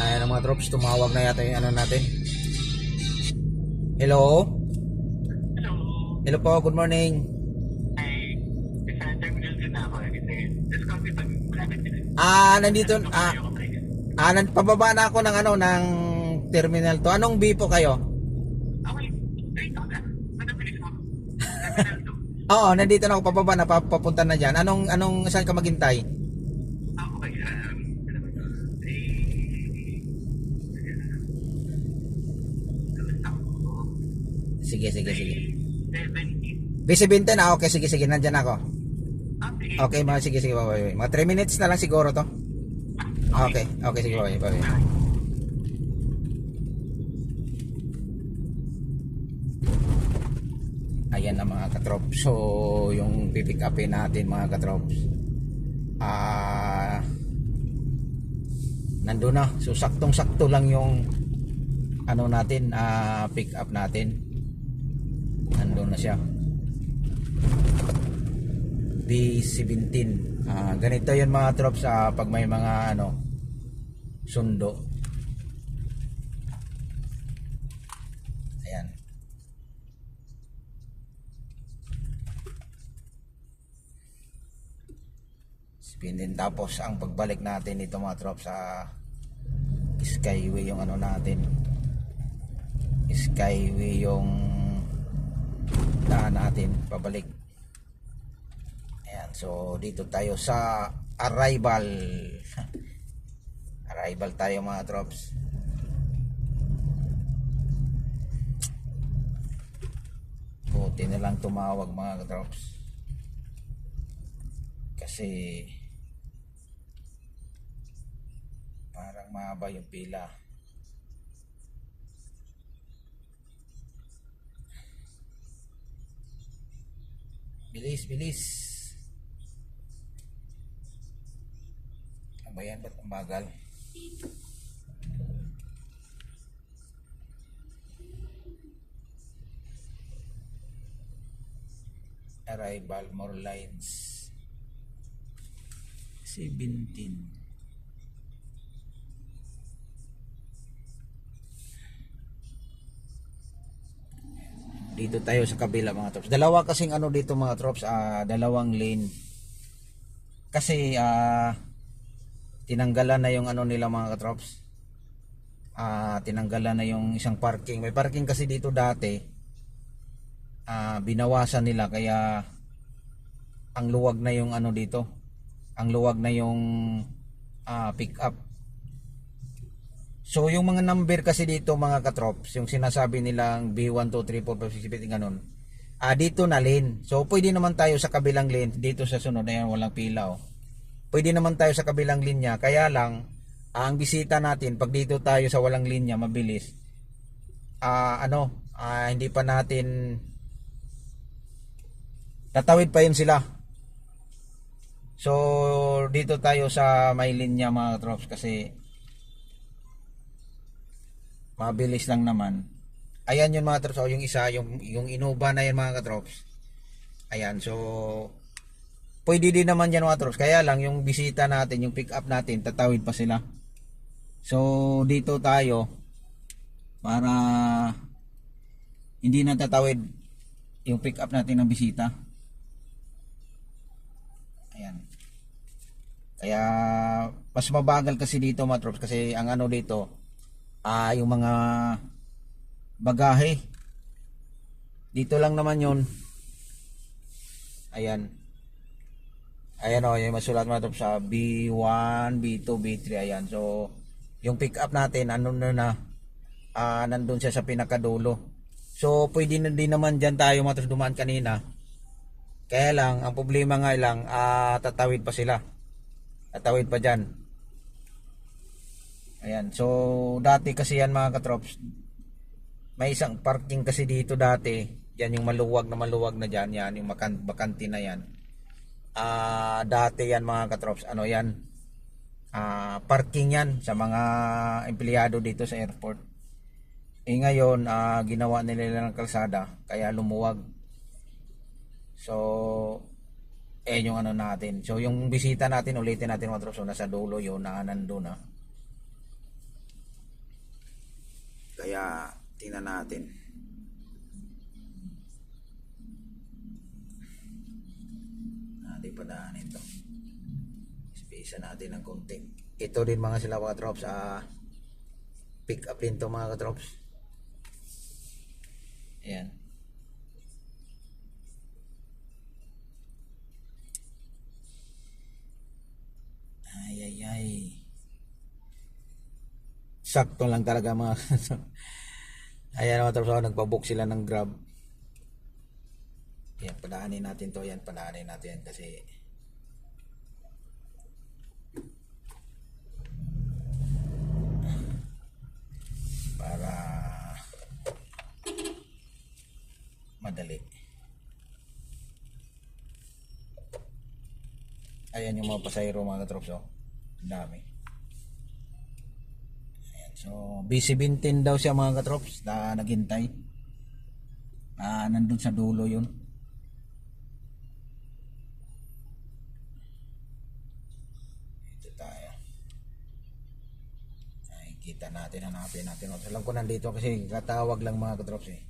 Ayan ang mga troops, tumawag na yata yung ano natin. Hello? Hello. Hello po, good morning. Ay, isa terminal din ako eh. Kasi just copy pag malapit din. Nandito, pababa na ako ng ano, ng terminal to. Anong B po kayo? Okay, straight ako na. Madabilis mo. Terminal 2. Oo, nandito na ako, pababa na, papunta na dyan. Anong, saan ka maghintay? Okay, ano ba ito? Kamusta ako? Sige. 17. B17 na, okay, sige, nandyan ako. Okay. Okay, sige, bye. Mga 3 minutes na lang siguro to. Okay, sige, bye. Ayan na mga katrops. So, yung pipick upin natin mga katrops. Nandun na. So, saktong-sakto lang yung ano natin, pick up natin. Nandun na siya. B17. Ganito yun mga trops pag may mga ano, sundo. Ayan. Din tapos ang pagbalik natin dito mga trops sa Skyway yung ano natin, Skyway yung daan natin pabalik. Ayan, so dito tayo sa arrival. Arrival tayo mga trops. Buti na lang tumawag mga trops kasi parang mahaba yung pila. Bilis. Ano ba yan? Ba't ang bagal? Arrival, more lines. 17. Dito tayo sa kabila mga trops. Dalawa kasing ano dito mga trops, dalawang lane. Kasi tinanggalan na yung ano nila mga trops. Tinanggalan na yung isang parking. May parking kasi dito dati. Binawasan nila kaya ang luwag na yung ano dito. Ang luwag na yung pick up. So yung mga number kasi dito mga katrops, yung sinasabi nilang B1, 2, 3, 4, 5, 6, 7, ganun. Dito na lane. So pwede naman tayo sa kabilang lane dito sa sunod. Ayan, walang pila oh. Pwede naman tayo sa kabilang linya. Kaya lang ang bisita natin pag dito tayo sa walang linya mabilis. Hindi pa natin tatawid pa yun sila. So dito tayo sa may linya mga katrops kasi mabilis lang naman. Ayan yun mga katrops. Yung isa, yung Innova na yan mga katrops. Ayan, so pwede din naman yan mga katrops. Kaya lang yung bisita natin, yung pick up natin, tatawid pa sila. So dito tayo para hindi na tatawid yung pick up natin ng bisita. Ayan. Kaya mas mabagal kasi dito mga katrops kasi ang ano dito yung mga bagahe dito lang naman yun. Ayan yung masulat mga trops sa B1, B2, B3. Ayan, so yung pick up natin nandun siya sa pinakadulo. So pwede na din naman dyan tayo mga trops dumaan kanina. Kaya lang ang problema nga lang tatawid pa sila. Tatawid pa dyan. Ayan, so dati kasi yan mga katrops, may isang parking kasi dito dati. Yan yung maluwag na dyan, yan yung bakante na yan. Dati yan mga katrops, ano yan, parking yan sa mga empleyado dito sa airport. Ngayon ginawa nila ng kalsada kaya lumuwag. So yung ano natin, so yung bisita natin ulitin natin mga katrops, so nasa dulo yun, nandun na. Tingnan natin. Di pa daanin to. Space natin ng konti. Ito din mga sila mga katrops. Pick up din to mga katrops. Ayan. Ay. Sakto lang talaga mga ayan mga katrops. Nagpabook sila ng Grab. Yan, padaanin natin to. Yan, padaanin natin kasi para madali. Ayan yung mga pasayro mga katrops. Ang dami. Ayan, so busy bintin daw siya mga katrops na naghintay. Nandun sa dulo yun. Kita natin, hanapin natin. Alam ko nandito kasi katawag lang mga katrops eh.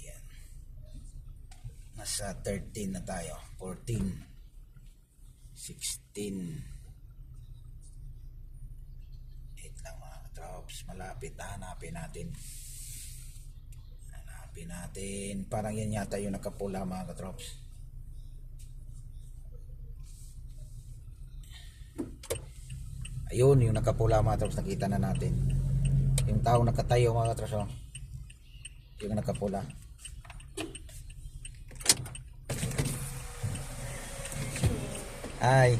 Yan. Nasa 13 na tayo. 14 16 8 lang mga katrops. Malapit na, hanapin natin. Parang yan yata yung nakapula mga katrops. Ayun yung nakapula mga katrops, nakita na natin yung taong nakatayo mga katrops. Yung nakapula. Ay